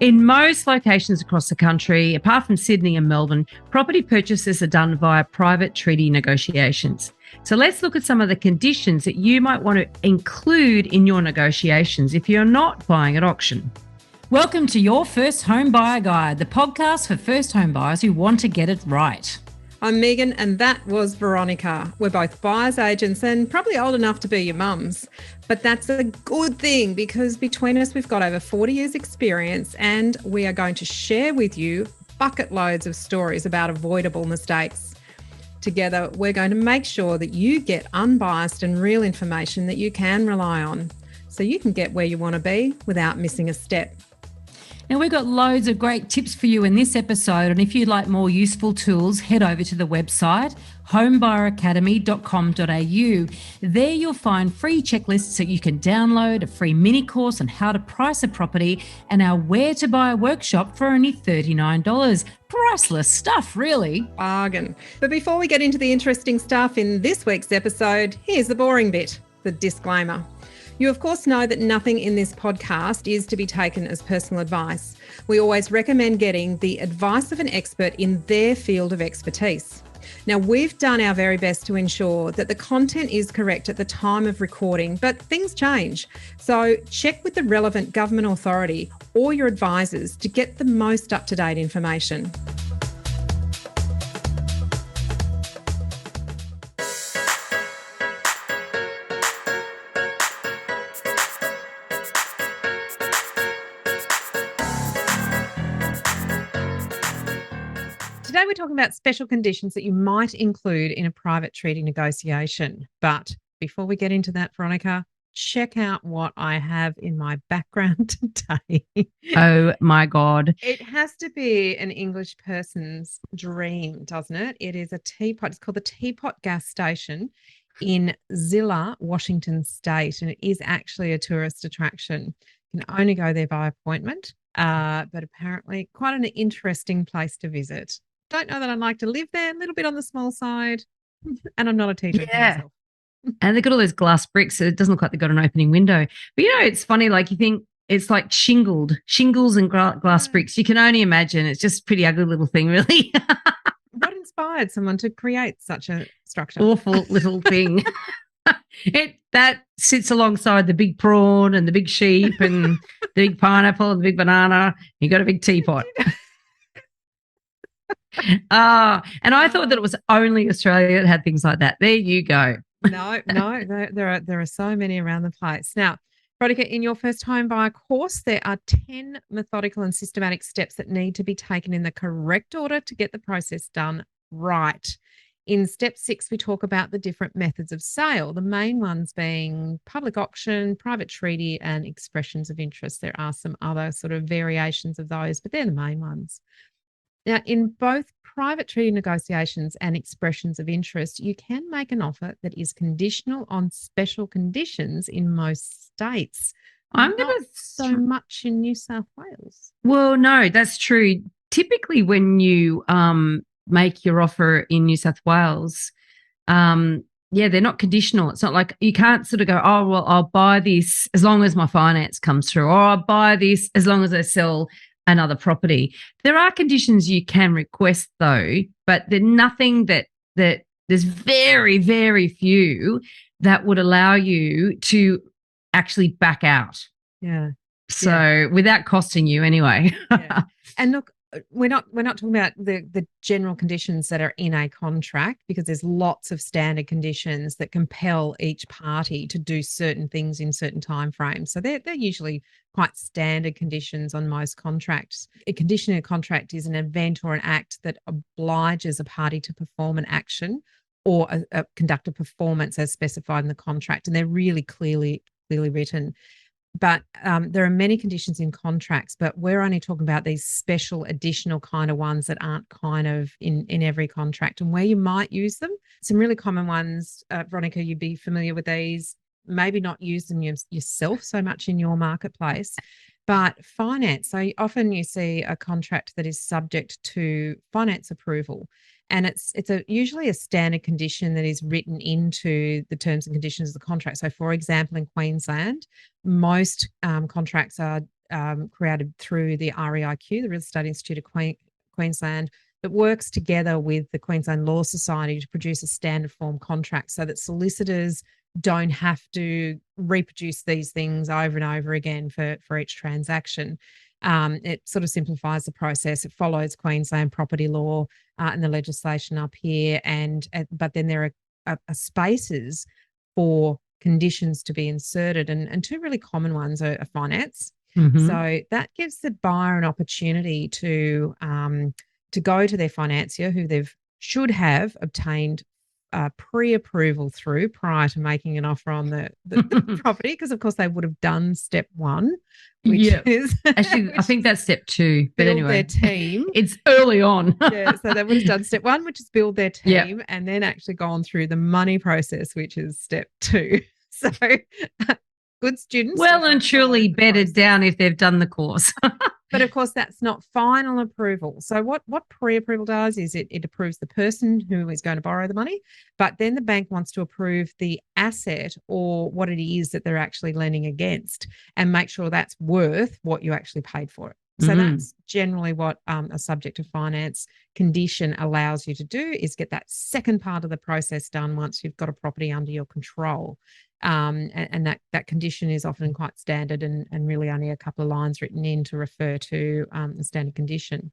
In most locations across the country, apart from Sydney and Melbourne, property purchases are done via private treaty negotiations. So let's look at some of the conditions that you might want to include in your negotiations if you're not buying at auction. Welcome to Your First Home Buyer Guide, the podcast for first home buyers who want to get it right. I'm Megan and that was Veronica. We're both buyer's agents and probably old enough to be your mums. But that's a good thing because between us we've got over 40 years experience and we are going to share with you bucket loads of stories about avoidable mistakes. Together we're going to make sure that you get unbiased and real information that you can rely on so you can get where you want to be without missing a step. Now, we've got loads of great tips for you in this episode, and if you'd like more useful tools, head over to the website homebuyeracademy.com.au. There you'll find free checklists that you can download, a free mini course on how to price a property, and our Where to Buy workshop for only $39. Priceless stuff, really. Bargain. But before we get into the interesting stuff in this week's episode, here's the boring bit, the disclaimer. You, of course, know that nothing in this podcast is to be taken as personal advice. We always recommend getting the advice of an expert in their field of expertise. Now, we've done our very best to ensure that the content is correct at the time of recording, but things change. So check with the relevant government authority or your advisors to get the most up-to-date information. Today we're talking about special conditions that you might include in a private treaty negotiation. But before we get into that, Veronica, check out what I have in my background today. Oh my God. It has to be an English person's dream, doesn't it? It is a teapot. It's called the Teapot Gas Station in Zillah, Washington State, and it is actually a tourist attraction. You can only go there by appointment, but apparently quite an interesting place to visit. Don't know that I'd like to live there, a little bit on the small side, and I'm not a teacher myself. And they've got all those glass bricks, so it doesn't look like they've got an opening window. But, it's funny, like you think it's like shingles and glass bricks. You can only imagine. It's just a pretty ugly little thing, really. What inspired someone to create such a structure? Awful little thing. That sits alongside the big prawn and the big sheep and the big pineapple and the big banana. You got a big teapot. And I thought that it was only Australia that had things like that. There you go. No, there are so many around the place. Now, Veronica, in your first home buyer course, there are 10 methodical and systematic steps that need to be taken in the correct order to get the process done right. In step 6, we talk about the different methods of sale, the main ones being public auction, private treaty, and expressions of interest. There are some other sort of variations of those, but they're the main ones. Now, in both private treaty negotiations and expressions of interest, you can make an offer that is conditional on special conditions in most states. Not so much in New South Wales. Well, no, that's true. Typically, when you make your offer in New South Wales, they're not conditional. It's not like you can't sort of go, oh, well, I'll buy this as long as my finance comes through, or I'll buy this as long as I sell another property. There are conditions you can request though, but there's nothing that there's very, very few that would allow you to actually back out. Yeah. So without costing you anyway. Yeah. And look, we're not talking about the general conditions that are in a contract, because there's lots of standard conditions that compel each party to do certain things in certain timeframes. So they're usually quite standard conditions on most contracts. A condition in a contract is an event or an act that obliges a party to perform an action or conduct a performance as specified in the contract, and they're really clearly written. But there are many conditions in contracts, but we're only talking about these special additional kind of ones that aren't kind of in every contract, and where you might use them. Some really common ones, Veronica, you'd be familiar with these, maybe not use them yourself so much in your marketplace, but finance. So often you see a contract that is subject to finance approval. And it's usually a standard condition that is written into the terms and conditions of the contract. So, for example, in Queensland, most contracts are created through the REIQ, the Real Estate Institute of Queensland, that works together with the Queensland Law Society to produce a standard form contract so that solicitors don't have to reproduce these things over and over again for each transaction. It sort of simplifies the process. It follows Queensland property law and the legislation up here, but then there are spaces for conditions to be inserted, and two really common ones are finance. Mm-hmm. So that gives the buyer an opportunity to go to their financier, who should have obtained pre-approval through prior to making an offer on the property, because of course they would have done step one, which is actually I think that's step two, but anyway, their team. It's early on. Yeah, so they would have done step one, which is build their team, and then actually gone through the money process, which is step two. So good students, well and truly bedded down if they've done the course. But of course, that's not final approval. So what pre-approval does is it approves the person who is going to borrow the money, but then the bank wants to approve the asset or what it is that they're actually lending against, and make sure that's worth what you actually paid for it. So that's generally what a subject to finance condition allows you to do, is get that second part of the process done once you've got a property under your control. And that condition is often quite standard and really only a couple of lines written in to refer to the standard condition.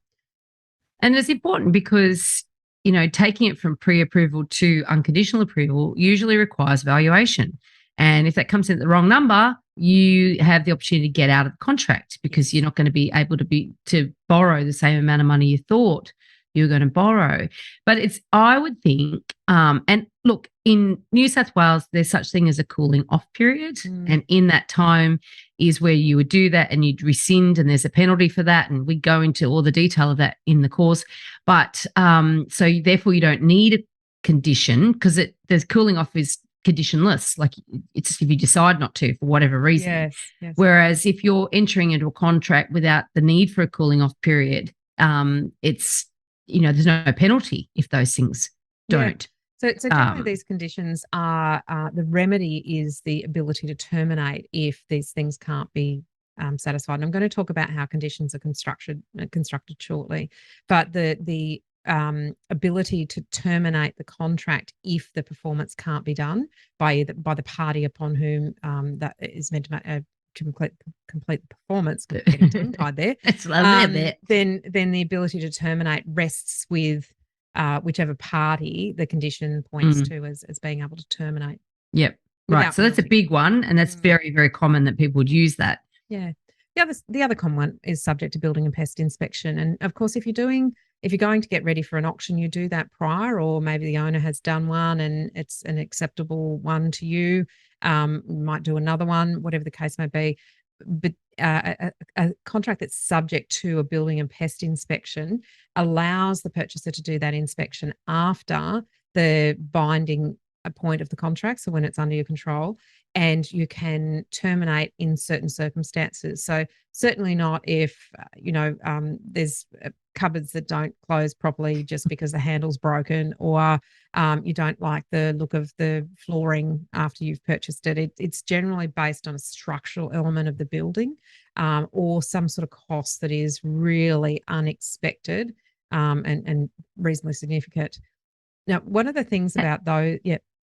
And it's important because, taking it from pre-approval to unconditional approval usually requires valuation. And if that comes in at the wrong number, you have the opportunity to get out of the contract, because you're not going to be able to borrow the same amount of money you thought you were going to borrow. But I would think, and look, in New South Wales, there's such thing as a cooling off period. And in that time is where you would do that and you'd rescind, and there's a penalty for that. And we go into all the detail of that in the course. But so therefore you don't need a condition, because the cooling off is conditionless. Like, it's if you decide not to for whatever reason. Yes. Whereas if you're entering into a contract without the need for a cooling off period, it's, there's no penalty if those things don't. So generally these conditions are, the remedy is the ability to terminate if these things can't be satisfied. And I'm going to talk about how conditions are constructed shortly. But the ability to terminate the contract if the performance can't be done by the party upon whom that is meant to complete the performance, getting tongue-tied there. Then the ability to terminate rests with whichever party the condition points to as being able to terminate. Yep. Right. So that's a big one, and that's very, very common that people would use that. Yeah. The other common one is subject to building and pest inspection. And of course, if you're going to get ready for an auction, you do that prior, or maybe the owner has done one and it's an acceptable one to you. You might do another one, whatever the case may be. But a contract that's subject to a building and pest inspection allows the purchaser to do that inspection after the binding point of the contract, so when it's under your control, and you can terminate in certain circumstances. So certainly not if there's cupboards that don't close properly just because the handle's broken, or you don't like the look of the flooring after you've purchased it. It's generally based on a structural element of the building, or some sort of cost that is really unexpected and reasonably significant. Now, one of the things about those,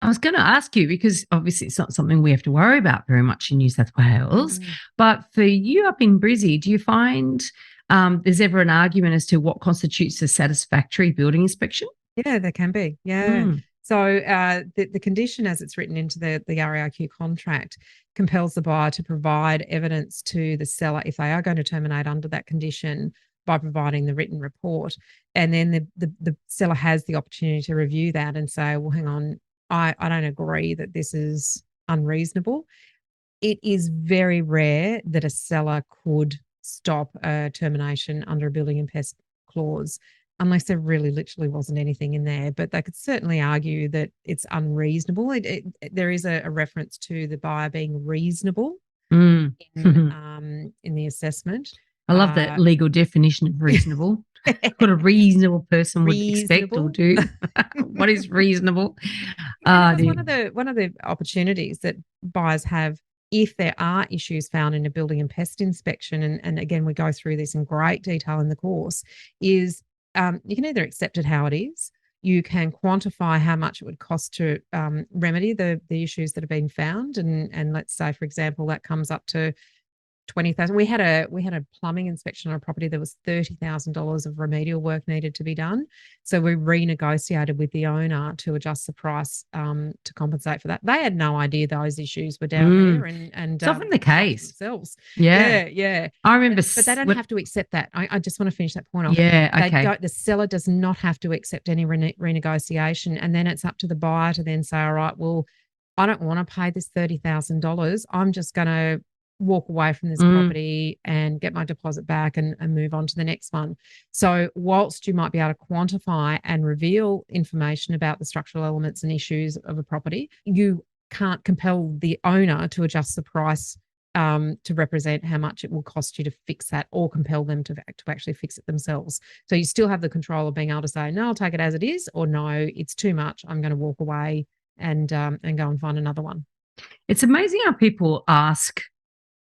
I was going to ask you, because obviously it's not something we have to worry about very much in New South Wales, but for you up in Brizzy, do you find there's ever an argument as to what constitutes a satisfactory building inspection? Yeah, there can be. Yeah. So the condition as it's written into the REIQ contract compels the buyer to provide evidence to the seller if they are going to terminate under that condition by providing the written report. And then the seller has the opportunity to review that and say, well, hang on, I don't agree that this is unreasonable. It is very rare that a seller could stop a termination under a building and pest clause unless there really literally wasn't anything in there. But they could certainly argue that it's unreasonable. There is a reference to the buyer being reasonable in the assessment. I love that legal definition of reasonable. What a reasonable person would expect or do. What is reasonable? One of the opportunities that buyers have if there are issues found in a building and pest inspection, and again, we go through this in great detail in the course, is you can either accept it how it is, you can quantify how much it would cost to remedy the issues that have been found, and let's say, for example, that comes up to 20,000. We had a plumbing inspection on a property. There was $30,000 of remedial work needed to be done. So we renegotiated with the owner to adjust the price to compensate for that. They had no idea those issues were down there, and it's often the case themselves. Yeah. I remember, but they don't have to accept that. I just want to finish that point off. Okay. The seller does not have to accept any renegotiation, and then it's up to the buyer to then say, all right, well, I don't want to pay this $30,000. I'm just going to walk away from this property and get my deposit back and move on to the next one. So whilst you might be able to quantify and reveal information about the structural elements and issues of a property, you can't compel the owner to adjust the price to represent how much it will cost you to fix that, or compel them to actually fix it themselves. So you still have the control of being able to say, no, I'll take it as it is, or no, it's too much, I'm going to walk away and go and find another one. It's amazing how people ask,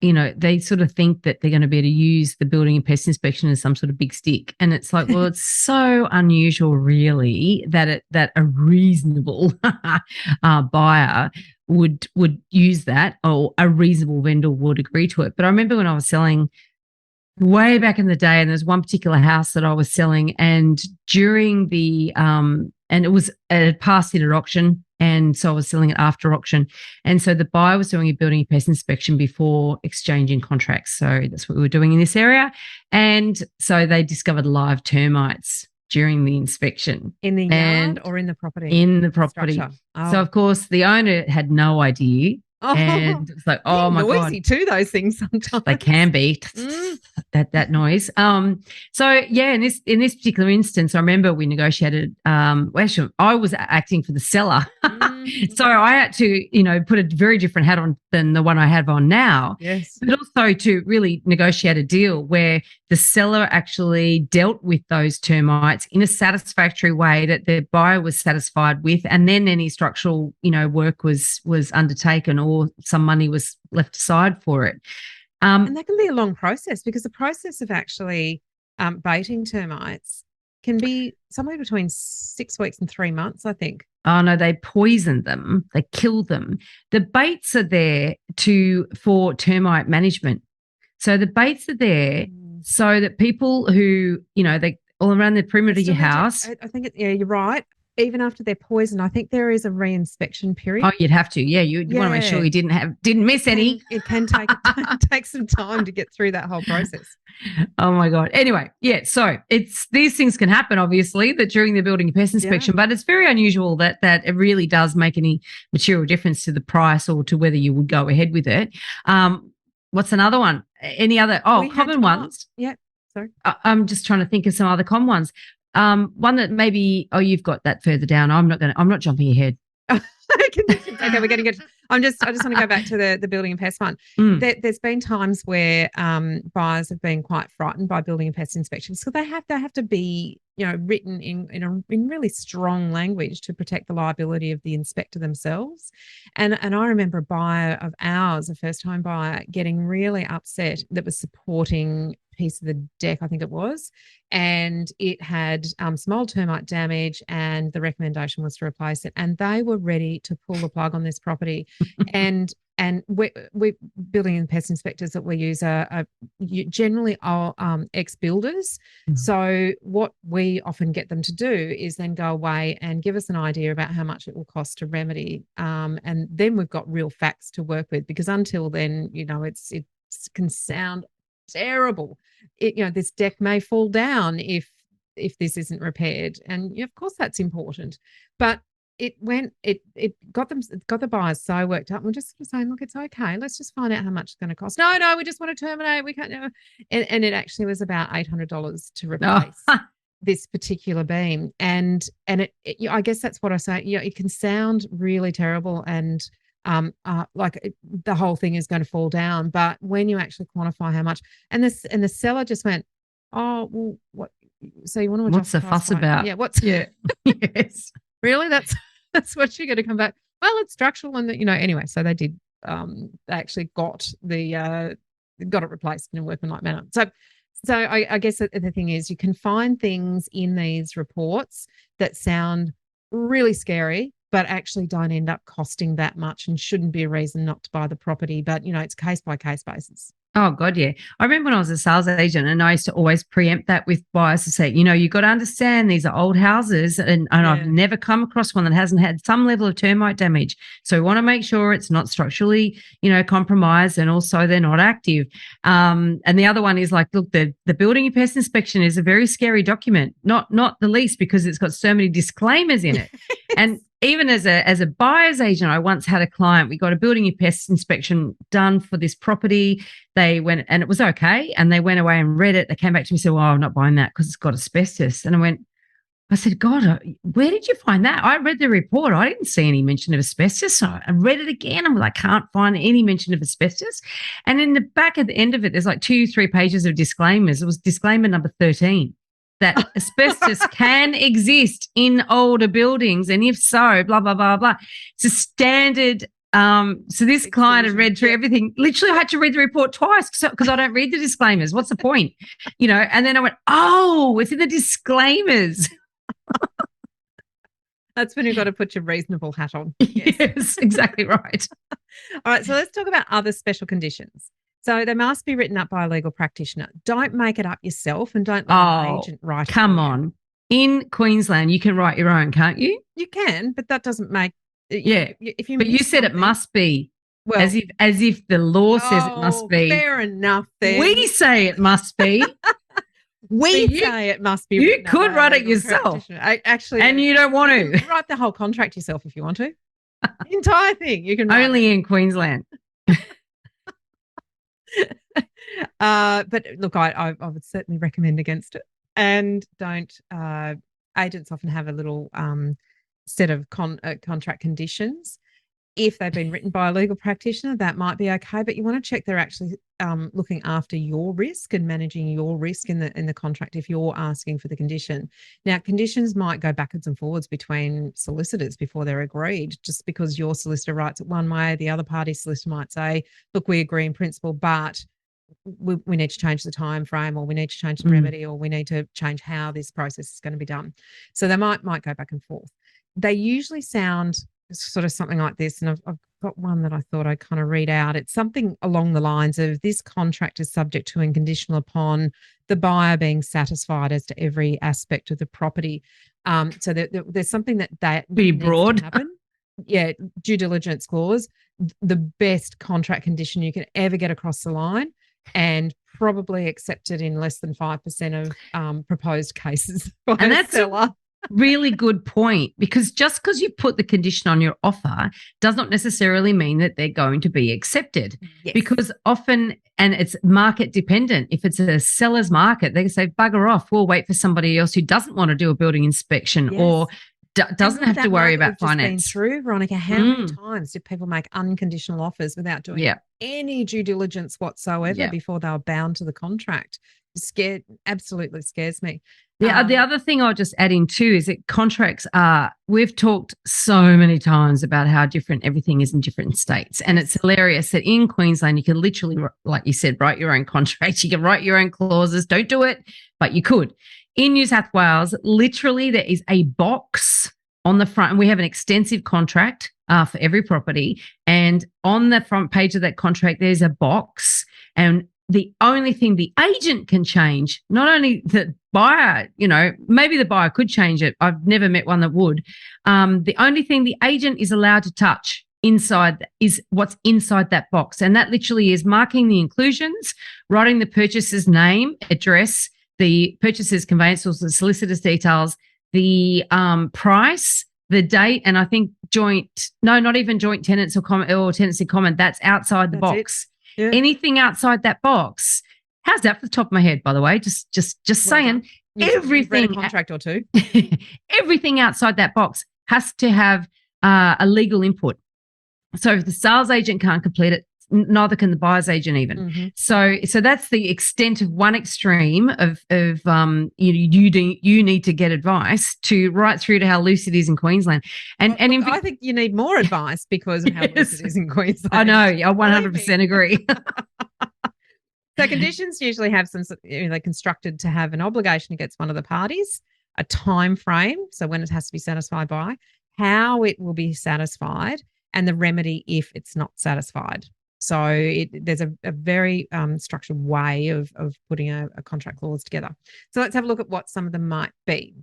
they sort of think that they're going to be able to use the building and pest inspection as some sort of big stick. And it's like, well, it's so unusual, really, that a reasonable buyer would use that, or a reasonable vendor would agree to it. But I remember when I was selling way back in the day, and there's one particular house that I was selling, and during the and it was passed in an auction, and so I was selling it after auction. And so the buyer was doing a building and pest inspection before exchanging contracts. So that's what we were doing in this area. And so they discovered live termites during the inspection. In the yard or in the property? In the property. Oh. So, of course, the owner had no idea. Oh. And it's like, oh my God. Noisy too, those things sometimes. They can be that noise. So yeah, in this particular instance, I remember we negotiated. Actually, I was acting for the seller, so I had to, put a very different hat on than the one I have on now. Yes, but also to really negotiate a deal where the seller actually dealt with those termites in a satisfactory way that the buyer was satisfied with, and then any structural, work was undertaken, or some money was left aside for it. And that can be a long process, because the process of actually baiting termites can be somewhere between 6 weeks and 3 months, I think. Oh, no, they poison them. They kill them. The baits are there for termite management. So the baits are there so that people who, they all around the perimeter of your house. I think, you're right. Even after they're poisoned, I think there is a re-inspection period. Oh, you'd have to. Yeah, you want to make sure you didn't miss any. It can take some time to get through that whole process. Oh my God. Anyway, yeah. So these things can happen, obviously, that during the building and pest inspection, but it's very unusual that it really does make any material difference to the price or to whether you would go ahead with it. What's another one? Any other? Common ones. Yeah. Sorry. I'm just trying to think of some other common ones. One that maybe, you've got that further down. I'm not jumping ahead. Okay, we're going to get. I just want to go back to the building and pest one. There's been times where buyers have been quite frightened by building and pest inspections, so they have to be written in really strong language to protect the liability of the inspector themselves. And I remember a buyer of ours, a first time buyer, getting really upset that was supporting piece of the deck, I think it was, and it had some old termite damage, and the recommendation was to replace it, and they were ready to pull the plug on this property. and we building and pest inspectors that we use are generally ex-builders. So what we often get them to do is then go away and give us an idea about how much it will cost to remedy, and then we've got real facts to work with, because until then, it can sound terrible. This deck may fall down if this isn't repaired, and of course that's important. But it got the buyers so worked up. We're just saying, look, it's okay. Let's just find out how much it's going to cost. No, we just want to terminate. We can't. And it actually was about $800 to replace this particular beam. And I guess that's what I say. It can sound really terrible, and the whole thing is going to fall down. But when you actually quantify how much, and the seller just went, oh, well, what? So you want to adjust? What's the fuss about? Yeah. Yes. Really? That's what you're going to come back. Well, it's structural, and anyway. So they did they actually got it replaced in a workmanlike manner. So I guess the thing is, you can find things in these reports that sound really scary, but actually don't end up costing that much and shouldn't be a reason not to buy the property. But, it's case by case basis. Oh, God, yeah. I remember when I was a sales agent and I used to always preempt that with buyers to say, you've got to understand these are old houses and I've never come across one that hasn't had some level of termite damage. So we want to make sure it's not structurally, compromised, and also they're not active. And the other one is like, look, the building and pest inspection is a very scary document, not the least because it's got so many disclaimers in it. And even as a buyer's agent, I once had a client, we got a building and pest inspection done for this property. They went and it was okay. And they went away and read it. They came back to me and said, well, I'm not buying that because it's got asbestos. And I said, God, where did you find that? I read the report. I didn't see any mention of asbestos. So I read it again. I'm like, I can't find any mention of asbestos. And in the back at the end of it, there's like 2-3 pages of disclaimers. It was disclaimer number 13. That asbestos can exist in older buildings, and if so, blah, blah, blah, blah. It's a standard. So this client had read through everything. Literally, I had to read the report twice because I don't read the disclaimers. What's the point? And then I went, oh, it's in the disclaimers. That's when you've got to put your reasonable hat on. Yes, exactly right. All right, so let's talk about other special conditions. So they must be written up by a legal practitioner. Don't make it up yourself and don't let an agent write it. Come on. In Queensland, you can write your own, can't you? You can, but that doesn't make But you said it must be. Well, as if the law says it must be. Fair enough then. We say it must be. We say it must be. You could write it yourself. Actually, and you don't want to. Write the whole contract yourself if you want to. The entire thing. You can write only in Queensland. But look, I would certainly recommend against it. And don't agents often have a little set of contract conditions. If they've been written by a legal practitioner, that might be okay, but you want to check they're actually looking after your risk and managing your risk in the contract if you're asking for the condition. Now, conditions might go backwards and forwards between solicitors before they're agreed. Just because your solicitor writes it one way, the other party's solicitor might say, look, we agree in principle, but we need to change the time frame, or we need to change the remedy, or we need to change how this process is going to be done. So they might go back and forth. They usually sound sort of something like this, and I've got one that I thought I'd kind of read out. It's something along the lines of, this contract is subject to and conditional upon the buyer being satisfied as to every aspect of the property. So there's something that be broad. Happen. Yeah, due diligence clause, the best contract condition you can ever get across the line, and probably accepted in less than 5% of proposed cases by a seller. Really good point, because just because you put the condition on your offer does not necessarily mean that they're going to be accepted. Yes. Because often, and it's market dependent, if it's a seller's market, they can say, bugger off, we'll wait for somebody else who doesn't want to do a building inspection. Yes. Or doesn't have to worry about finance. Just been through, Veronica, how many times did people make unconditional offers without doing any due diligence whatsoever before they were bound to the contract? Absolutely scares me. The other thing I'll just add in too is that contracts we've talked so many times about how different everything is in different states. And it's hilarious that in Queensland, you can literally, like you said, write your own contract. You can write your own clauses. Don't do it, but you could. In New South Wales, literally there is a box on the front, and we have an extensive contract for every property. And on the front page of that contract, there's a box, and the only thing the agent can change, not only the buyer, maybe the buyer could change it. I've never met one that would. The only thing the agent is allowed to touch inside is what's inside that box. And that literally is marking the inclusions, writing the purchaser's name, address, the purchaser's conveyances, the solicitor's details, the price, the date, and I think not even joint tenants or tenancy common, that's outside the box. Yeah. Anything outside that box, how's that for the top of my head, by the way? Just saying, everything, read a contract or two. Everything outside that box has to have a legal input. So if the sales agent can't complete it, neither can the buyer's agent even. Mm-hmm. So that's the extent of one extreme of you need to get advice to right through to how loose it is in Queensland. And I think you need more advice because of how loose it is in Queensland. I know, I 100% agree. So conditions usually have they're constructed to have an obligation against one of the parties, a time frame, so when it has to be satisfied by, how it will be satisfied, and the remedy if it's not satisfied. So there's a very structured way of putting a contract clause together. So let's have a look at what some of them might be.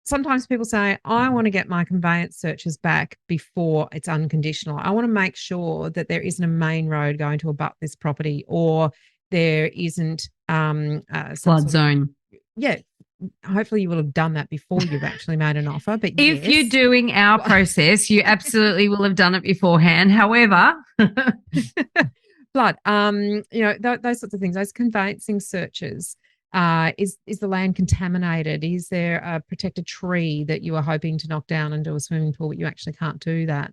Sometimes people say, I want to get my conveyance searches back before it's unconditional. I want to make sure that there isn't a main road going to abut this property, or there isn't flood zone. Yeah. Hopefully you will have done that before you've actually made an offer. But if you're doing our process, you absolutely will have done it beforehand. However, flood, those sorts of things, those conveyancing searches. Is the land contaminated? Is there a protected tree that you are hoping to knock down and do a swimming pool, but you actually can't do that?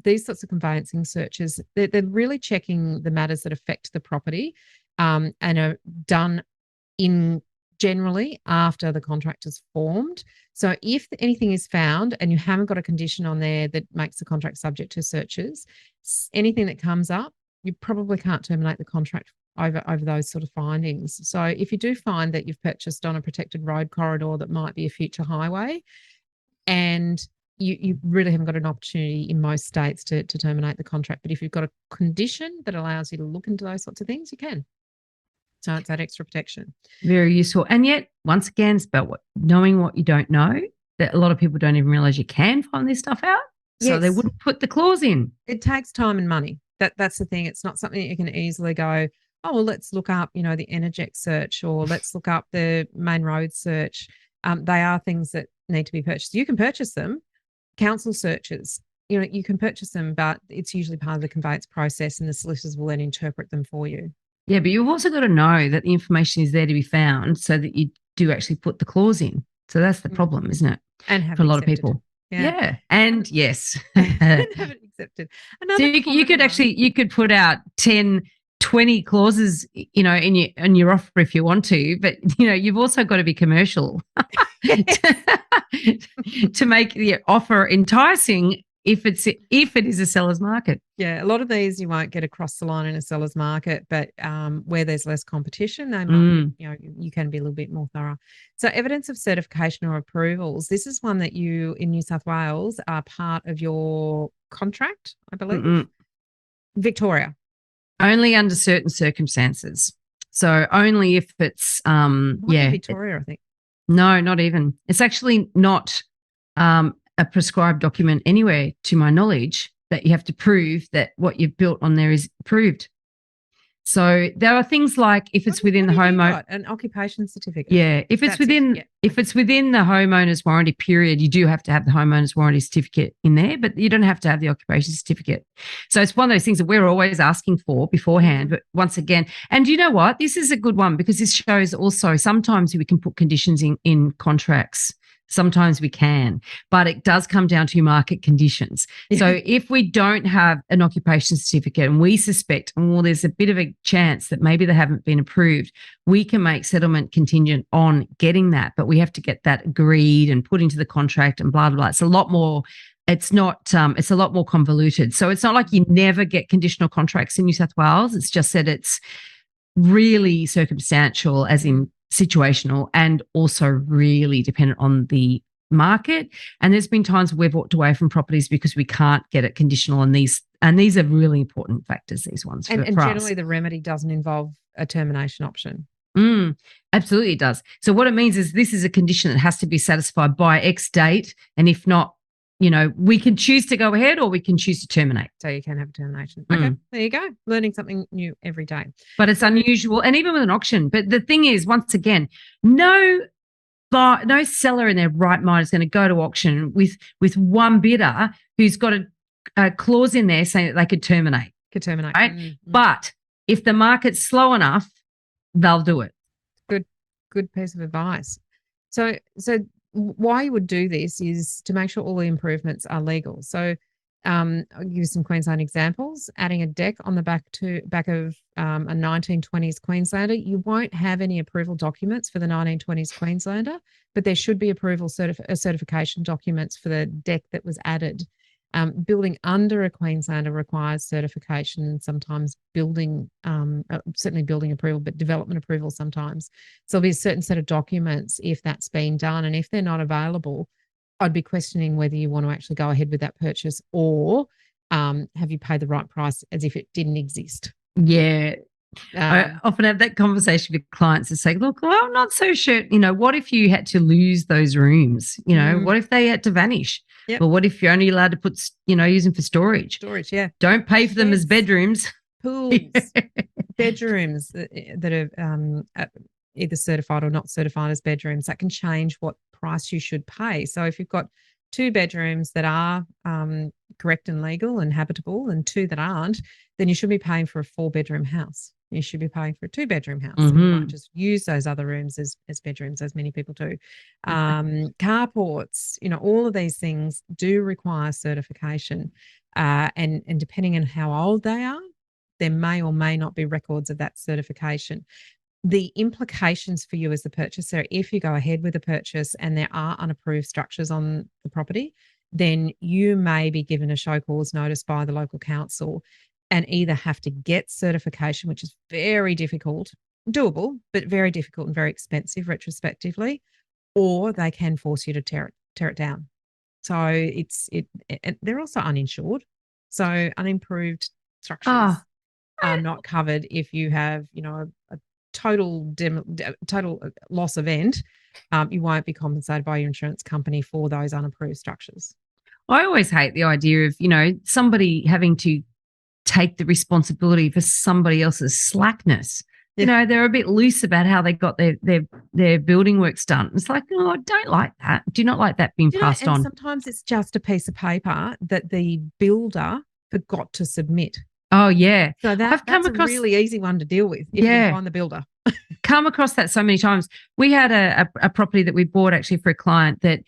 These sorts of conveyancing searches, they're really checking the matters that affect the property and are done generally after the contract is formed. So if anything is found and you haven't got a condition on there that makes the contract subject to searches, anything that comes up, you probably can't terminate the contract over those sort of findings. So if you do find that you've purchased on a protected road corridor that might be a future highway, and you really haven't got an opportunity in most states to terminate the contract. But if you've got a condition that allows you to look into those sorts of things, you can. So it's that extra protection. Very useful. And yet, once again, it's about knowing what you don't know, that a lot of people don't even realize you can find this stuff out. So they wouldn't put the clause in. It takes time and money. That's the thing. It's not something that you can easily go, oh, well, let's look up, the Energex search, or let's look up the main road search. They are things that need to be purchased. You can purchase them. Council searches, you can purchase them, but it's usually part of the conveyance process, and the solicitors will then interpret them for you. Yeah, but you've also got to know that the information is there to be found so that you do actually put the clause in. So that's the problem, isn't it? And have for a lot of people. Yeah. And yes. And have it accepted. So you could put out 10, 20 clauses, in your offer if you want to, but you've also got to be commercial to make the offer enticing if it is a seller's market. Yeah, a lot of these you won't get across the line in a seller's market, but where there's less competition, they might you can be a little bit more thorough. So evidence of certification or approvals. This is one that you in New South Wales are part of your contract, I believe. Victoria. Only under certain circumstances. So only if it's Victoria, I think. No, not even. It's actually not a prescribed document anywhere, to my knowledge, that you have to prove that what you've built on there is approved. So there are things like if it's within the homeowner, an occupation certificate. Yeah, if it's within the homeowner's warranty period, you do have to have the homeowner's warranty certificate in there, but you don't have to have the occupation certificate. So it's one of those things that we're always asking for beforehand. But once again, and you know what? This is a good one because this shows also sometimes we can put conditions in contracts. Sometimes we can, but it does come down to market conditions. Yeah. So if we don't have an occupation certificate and we suspect, there's a bit of a chance that maybe they haven't been approved, we can make settlement contingent on getting that, but we have to get that agreed and put into the contract and blah, blah, blah. It's a lot more. It's not, it's a lot more convoluted. So it's not like you never get conditional contracts in New South Wales. It's just that it's really circumstantial, as in situational, and also really dependent on the market. And there's been times we've walked away from properties because we can't get it conditional on these. And these are really important factors, these ones. And generally the remedy doesn't involve a termination option. Absolutely it does. So what it means is this is a condition that has to be satisfied by X date. And if not, we can choose to go ahead or we can choose to terminate. So you can have a termination. Okay, there you go. Learning something new every day. But it's unusual, and even with an auction. But the thing is, once again, no seller in their right mind is going to go to auction with one bidder who's got a clause in there saying that they could terminate. Right? But if the market's slow enough, they'll do it. Good piece of advice. So why you would do this is to make sure all the improvements are legal. So I'll give you some Queensland examples. Adding a deck on the back of a 1920s Queenslander, you won't have any approval documents for the 1920s Queenslander, but there should be certification documents for the deck that was added. Building under a Queenslander requires certification, and sometimes certainly building approval, but development approval sometimes. So there'll be a certain set of documents if that's been done, and if they're not available, I'd be questioning whether you want to actually go ahead with that purchase, or have you paid the right price as if it didn't exist. Yeah. I often have that conversation with clients and say, look, well, I'm not so sure. What if you had to lose those rooms? What if they had to vanish? Yep. Well, what if you're only allowed to put, use them for storage? Storage, yeah. Don't pay for them as bedrooms. Pools, bedrooms that are either certified or not certified as bedrooms. That can change what price you should pay. So if you've got 2 bedrooms that are correct and legal and habitable, and 2 that aren't, then you should be paying for a 4-bedroom house. You should be paying for a 2-bedroom house. Mm-hmm. And you might just use those other rooms as bedrooms, as many people do. Carports, all of these things do require certification. And depending on how old they are, there may or may not be records of that certification. The implications for you as the purchaser, if you go ahead with a purchase and there are unapproved structures on the property, then you may be given a show cause notice by the local council and either have to get certification, which is very difficult, doable, but very difficult and very expensive retrospectively, or they can force you to tear it down. So they're also uninsured. So unimproved structures are not covered if you have, a total loss event. You won't be compensated by your insurance company for those unapproved structures. I always hate the idea of, somebody having to take the responsibility for somebody else's slackness. Yeah. They're a bit loose about how they got their building works done. It's like, oh, I don't like that. Do not like that being passed on. Sometimes it's just a piece of paper that the builder forgot to submit. Oh, yeah. So that's a really easy one to deal with if you can find the builder. Come across that so many times. We had a property that we bought actually for a client that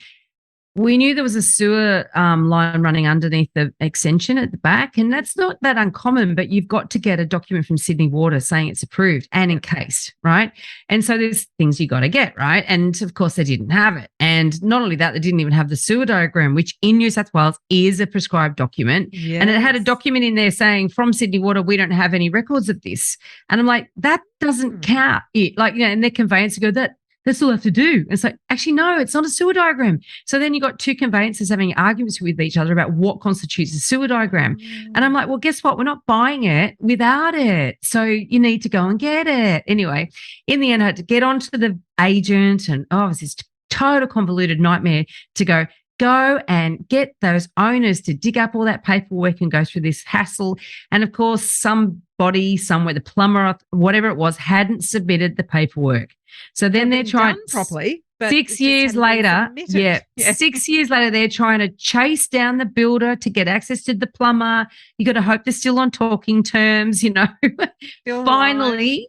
we knew there was a sewer line running underneath the extension at the back, and that's not that uncommon, but you've got to get a document from Sydney Water saying it's approved and encased, right? And so there's things you got to get, right? And of course they didn't have it. And not only that, they didn't even have the sewer diagram, which in New South Wales is a prescribed document. Yes. And it had a document in there saying from Sydney Water, we don't have any records of this. And I'm like, that doesn't count. And their conveyancer go, that's all I have to do. It's like, actually, no, it's not a sewer diagram. So then you got 2 conveyancers having arguments with each other about what constitutes a sewer diagram. And I'm like, well, guess what? We're not buying it without it. So you need to go and get it. Anyway, in the end, I had to get onto the agent, and it was this total convoluted nightmare to go and get those owners to dig up all that paperwork and go through this hassle. And of course, somebody somewhere, the plumber, whatever it was, hadn't submitted the paperwork. So then they're trying properly. 6 years later, 6 years later, they're trying to chase down the builder to get access to the plumber. You got to hope they're still on talking terms, Finally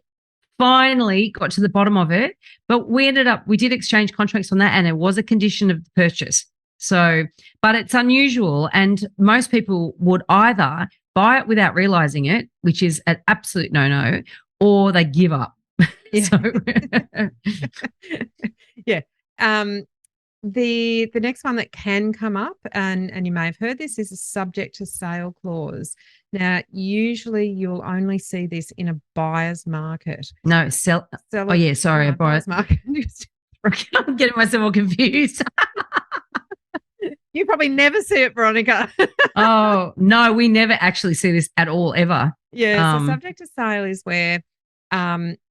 got to the bottom of it. But we did exchange contracts on that, and it was a condition of the purchase. So, but it's unusual, and most people would either buy it without realizing it, which is an absolute no-no, or they give up. Yeah. So. Yeah. The next one that can come up, and you may have heard this, is a subject to sale clause. Now, usually you'll only see this in a buyer's market. No, seller. Oh, yeah, sorry, a buyer's market. I'm getting myself all confused. You probably never see it, Veronica. Oh, no, we never actually see this at all, ever. Yeah, so subject to sale is where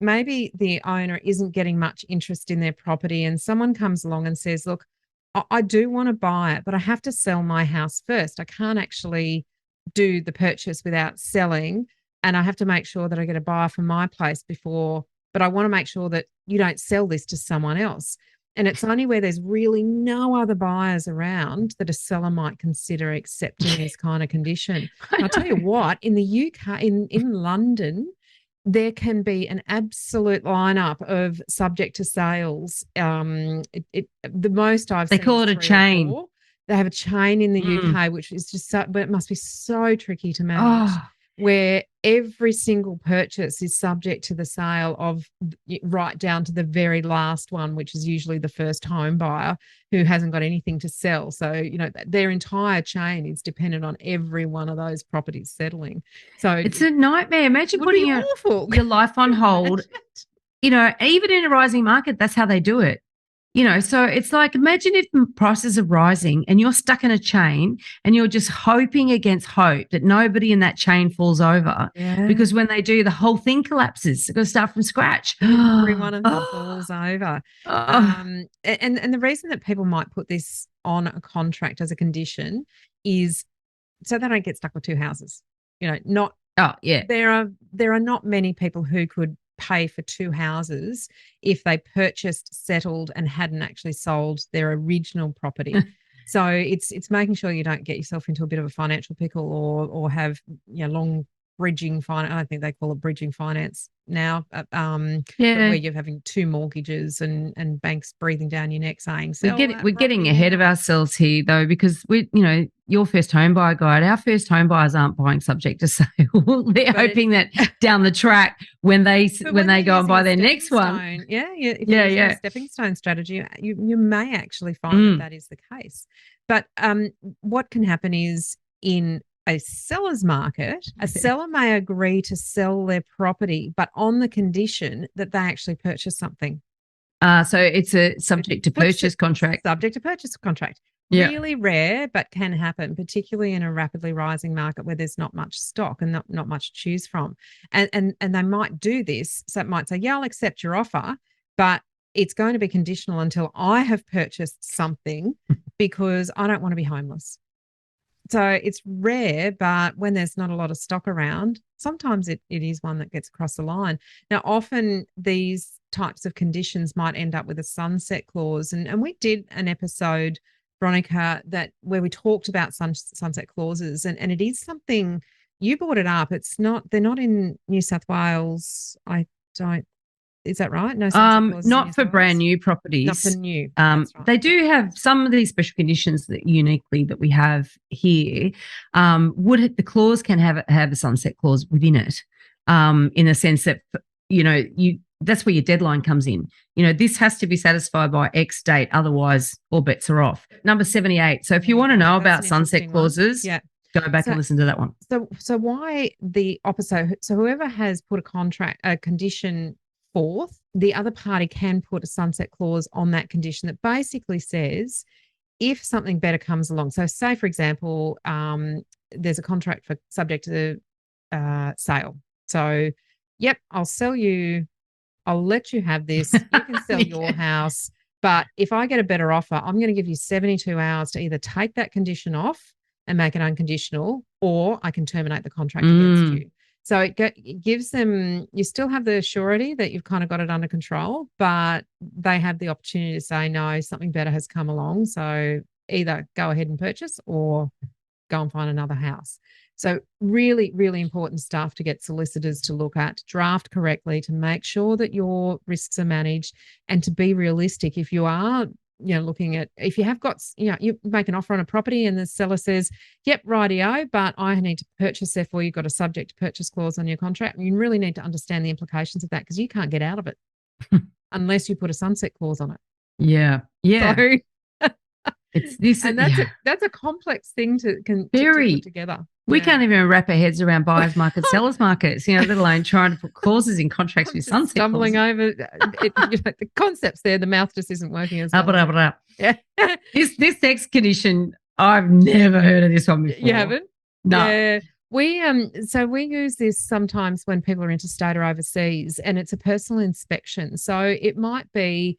maybe the owner isn't getting much interest in their property, and someone comes along and says, look, I do want to buy it, but I have to sell my house first. I can't actually do the purchase without selling, and I have to make sure that I get a buyer for my place before, but I want to make sure that you don't sell this to someone else. And it's only where there's really no other buyers around that a seller might consider accepting this kind of condition. I'll tell you what, in the UK, in London, there can be an absolute lineup of subject to sales. The most I've seen, they call it a chain. They have a chain in the Mm. UK, which is just so, but it must be so tricky to manage, Oh, where every single purchase is subject to the sale of right down to the very last one, which is usually the first home buyer who hasn't got anything to sell. So, their entire chain is dependent on every one of those properties settling. So it's it a nightmare. Imagine would be putting awful. your life on Can you hold. imagine? Even in a rising market, that's how they do it. So it's like, imagine if prices are rising and you're stuck in a chain and you're just hoping against hope that nobody in that chain falls over, Yeah. because when they do, the whole thing collapses. They've got to start from scratch. Every one of them Oh, falls over. oh, And the reason that people might put this on a contract as a condition is so they don't get stuck with two houses. Not oh, yeah. there are not many people who could pay for two houses if they purchased, settled, and hadn't actually sold their original property. So it's making sure you don't get yourself into a bit of a financial pickle or have long bridging finance. I think they call it bridging finance now, but Yeah. where you're having two mortgages and banks breathing down your neck saying We sell get it. that We're getting property ahead of now. ourselves here, though, because your first home buyer guide, our first home buyers aren't buying subject to sale. They're But it, hoping that down the track, when they But when when they they're go and using buy a their stepping next one, stone, if you're yeah, using a yeah, stepping stone strategy, you may actually find that mm, that is the case. But what can happen is in a seller's market, a seller may agree to sell their property, but on the condition that they actually purchase something. so it's a It subject to flips purchase it, contract. subject to purchase contract. Yeah. Really rare, but can happen, particularly in a rapidly rising market where there's not much stock and not much to choose from. And they might do this. So it might say, yeah, I'll accept your offer, but it's going to be conditional until I have purchased something because I don't want to be homeless. So it's rare, but when there's not a lot of stock around, sometimes it is one that gets across the line. Now, often these types of conditions might end up with a sunset clause. And we did an episode, Veronica, that where we talked about sunset clauses. And it is something you brought it up. They're not in New South Wales. I don't, is that right? No sunset clauses in New Not for South brand Wales? new Not for properties. new. That's right. They do have some of these special conditions that uniquely that we have here. The clause can have a sunset clause within it, in the sense that you that's where your deadline comes in. This has to be satisfied by X date, otherwise all bets are off. Number 78. So if There you you want to go. know That's about an sunset interesting one. clauses, Yeah. go back So and listen to that one. So why the opposite? So whoever has put a condition forth, the other party can put a sunset clause on that condition that basically says if something better comes along. So say, for example, there's a contract for subject to sale. So, yep, I'll let you have this. You can sell your Yeah. house. But if I get a better offer, I'm going to give you 72 hours to either take that condition off and make it unconditional, or I can terminate the contract against Mm, you. So it gives them, you still have the surety that you've kind of got it under control, but they have the opportunity to say, no, something better has come along. So either go ahead and purchase or go and find another house. So really, really important stuff to get solicitors to look at, to draft correctly, to make sure that your risks are managed, and to be realistic. If you are, looking at, if you have got, you make an offer on a property and the seller says, yep, rightio, but I need to purchase, therefore you've got a subject to purchase clause on your contract. You really need to understand the implications of that because you can't get out of it unless you put a sunset clause on it. yeah. Yeah. So, It's this. and Yeah. that's a complex thing to Very. put together. We Yeah. can't even wrap our heads around buyers markets, sellers markets, let alone trying to put clauses in contracts I'm with just sunset stumbling clauses. over the concepts there. The mouth just isn't working as well. Yeah. This next condition, I've never heard of this one before. You haven't? No. Yeah. We use this sometimes when people are interstate or overseas, and it's a personal inspection. So it might be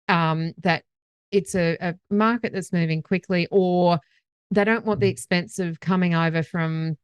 that it's a market that's moving quickly, or they don't want the expense of coming over from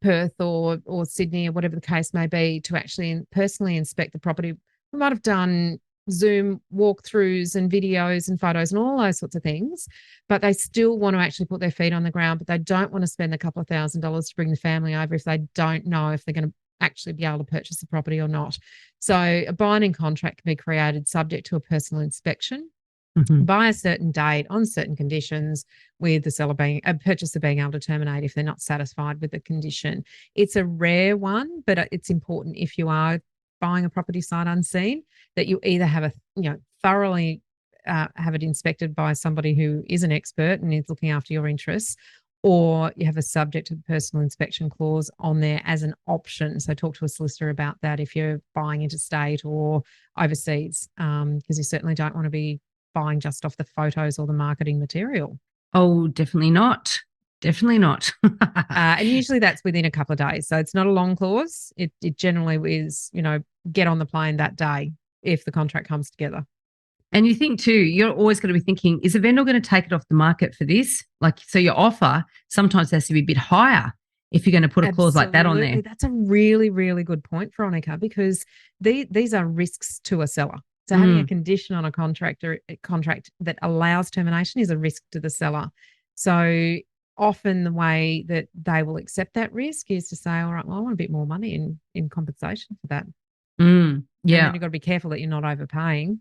Perth or Sydney or whatever the case may be to actually personally inspect the property. We might have done Zoom walkthroughs and videos and photos and all those sorts of things, but they still want to actually put their feet on the ground, but they don't want to spend a couple of $1,000s to bring the family over if they don't know if they're going to actually be able to purchase the property or not. So a binding contract can be created subject to a personal inspection. Mhm. by a certain date on certain conditions, with the seller being a purchaser being able to terminate if they're not satisfied with the condition. It's a rare one, but it's important if you are buying a property sight unseen that you either have thoroughly have it inspected by somebody who is an expert and is looking after your interests, or you have a subject to the personal inspection clause on there as an option. So talk to a solicitor about that if you're buying interstate or overseas, because you certainly don't want to be buying just off the photos or the marketing material. Oh, definitely not. Definitely not. And usually that's within a couple of days. So it's not a long clause. It generally is, get on the plane that day if the contract comes together. And you think too, you're always going to be thinking, is the vendor going to take it off the market for this? Like, so your offer sometimes has to be a bit higher if you're going to put a clause like that on there. That's a really, really good point, Veronica, because these are risks to a seller. So having a condition on a contract that allows termination is a risk to the seller. So often the way that they will accept that risk is to say, all right, well, I want a bit more money in compensation for that. Yeah. And then you've got to be careful that you're not overpaying.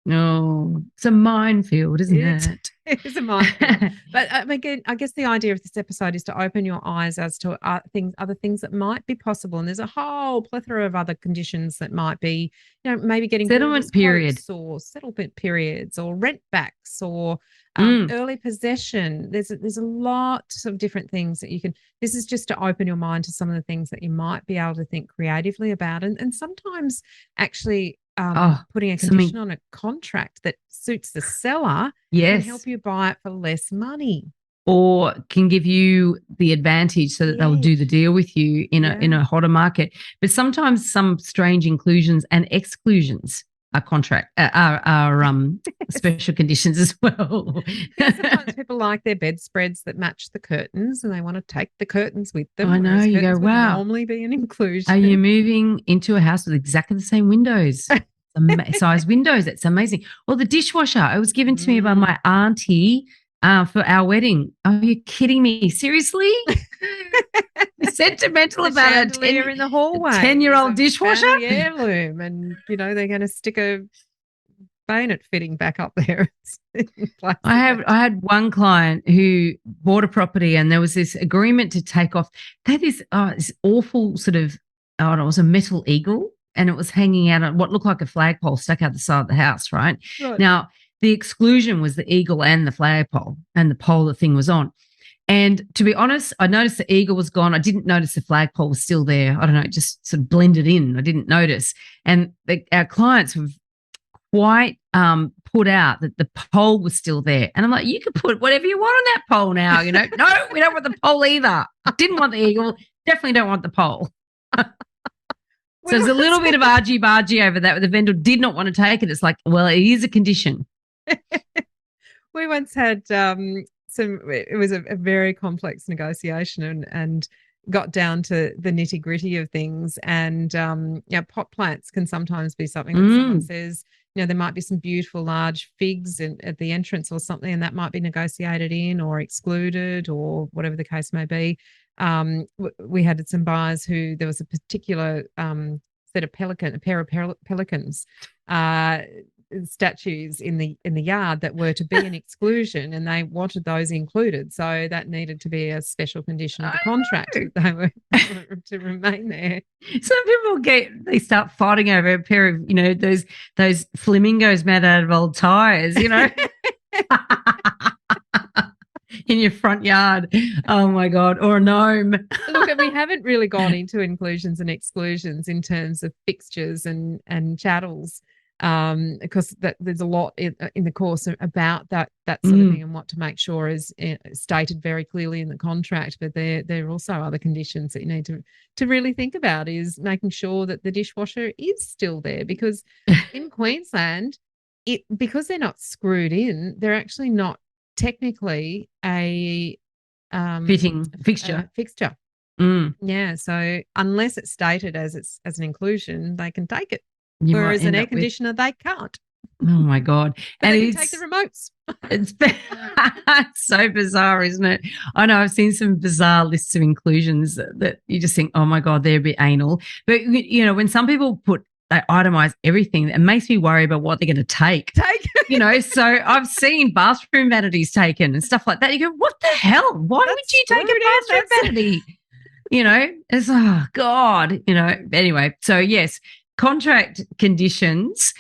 No, it's a minefield, isn't it? It's a minefield. But again, I guess the idea of this episode is to open your eyes as to other things that might be possible. And there's a whole plethora of other conditions that might be, maybe getting settlement period or settlement periods or rent backs or early possession. There's a lot of different things that you can. This is just to open your mind to some of the things that you might be able to think creatively about, and sometimes actually. Putting a condition on a contract that suits the seller can help you buy it for less money. Or can give you the advantage so that they'll do the deal with you in a hotter market. But sometimes some strange inclusions and exclusions are special conditions as well. Sometimes people like their bedspreads that match the curtains and they want to take the curtains with them. I know, you go, wow. Normally be an inclusion. Are you moving into a house with exactly the same windows? Size windows. That's amazing. Or the dishwasher. It was given to me by my auntie for our wedding. Are you kidding me? Seriously? Sentimental about it. In the hallway. 10-year-old dishwasher? Heirloom, and they're going to stick a bayonet fitting back up there. I had one client who bought a property and there was this agreement to take off. They had this awful sort of, it was a metal eagle. And it was hanging out on what looked like a flagpole stuck out the side of the house, right? Now, the exclusion was the eagle and the flagpole and the pole the thing was on. And to be honest, I noticed the eagle was gone. I didn't notice the flagpole was still there. I don't know, it just sort of blended in. I didn't notice. And our clients were quite put out that the pole was still there. And I'm like, you can put whatever you want on that pole now, No, we don't want the pole either. Didn't want the eagle, definitely don't want the pole. So there's a little bit of argy-bargy over that. The vendor did not want to take it. It's like, well, it is a condition. We once had it was a very complex negotiation and got down to the nitty-gritty of things. And, pot plants can sometimes be something that someone says, there might be some beautiful large figs at the entrance or something, and that might be negotiated in or excluded or whatever the case may be. We had some buyers who there was a particular pair of pelicans statues in the yard that were to be an exclusion, and they wanted those included. So that needed to be a special condition of the contract. They were to remain there. Some people they start fighting over a pair of those flamingos made out of old tires, in your front yard. Oh my God. Or a gnome. Look, we haven't really gone into inclusions and exclusions in terms of fixtures and chattels, because there's a lot in the course about that sort of thing and what to make sure is stated very clearly in the contract. But there are also other conditions that you need to really think about, is making sure that the dishwasher is still there, because in Queensland, because they're not screwed in, they're actually not technically a fixture. Yeah, so unless it's stated as an inclusion, they can take it. Whereas an air conditioner, they can't. Oh my God. And they can take the remotes. It's so bizarre, isn't it? I know I've seen some bizarre lists of inclusions that you just think, oh my God, they're a bit anal. But when some people they itemize everything, it makes me worry about what they're going to take. So I've seen bathroom vanities taken and stuff like that. You go, what the hell? Why would you take a bathroom vanity? It's, oh God, anyway. So yes, contract conditions,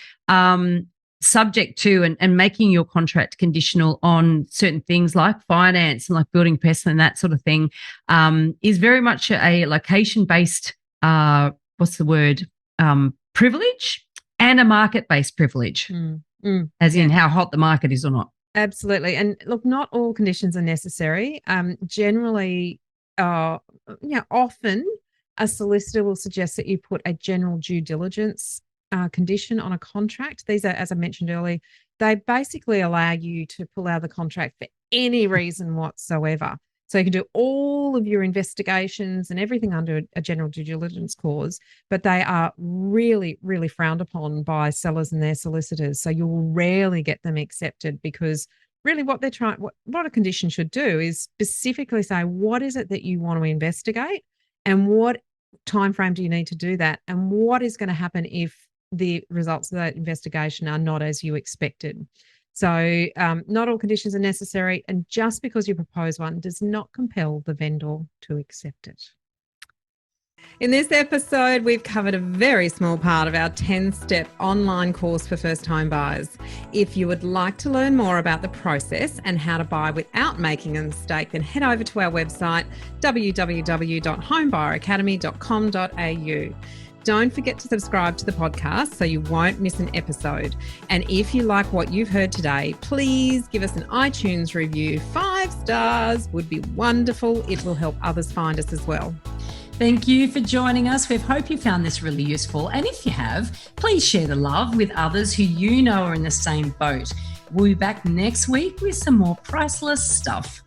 subject to and making your contract conditional on certain things like finance and like building pests and that sort of thing, is very much a location-based, privilege, and a market-based privilege, as in how hot the market is or not. Absolutely. And look, not all conditions are necessary. Generally, often a solicitor will suggest that you put a general due diligence condition on a contract. These are, as I mentioned earlier, they basically allow you to pull out of the contract for any reason whatsoever. So you can do all of your investigations and everything under a general due diligence clause, but they are really, really frowned upon by sellers and their solicitors. So you'll rarely get them accepted, because really what a condition should do is specifically say, what is it that you want to investigate, and what time frame do you need to do that, and what is going to happen if the results of that investigation are not as you expected. So not all conditions are necessary, and just because you propose one does not compel the vendor to accept it. In this episode, we've covered a very small part of our 10-step online course for first-time buyers. If you would like to learn more about the process and how to buy without making a mistake, then head over to our website, www.homebuyeracademy.com.au. Don't forget to subscribe to the podcast so you won't miss an episode. And if you like what you've heard today, please give us an iTunes review. 5 stars would be wonderful. It will help others find us as well. Thank you for joining us. We hope you found this really useful. And if you have, please share the love with others who you know are in the same boat. We'll be back next week with some more priceless stuff.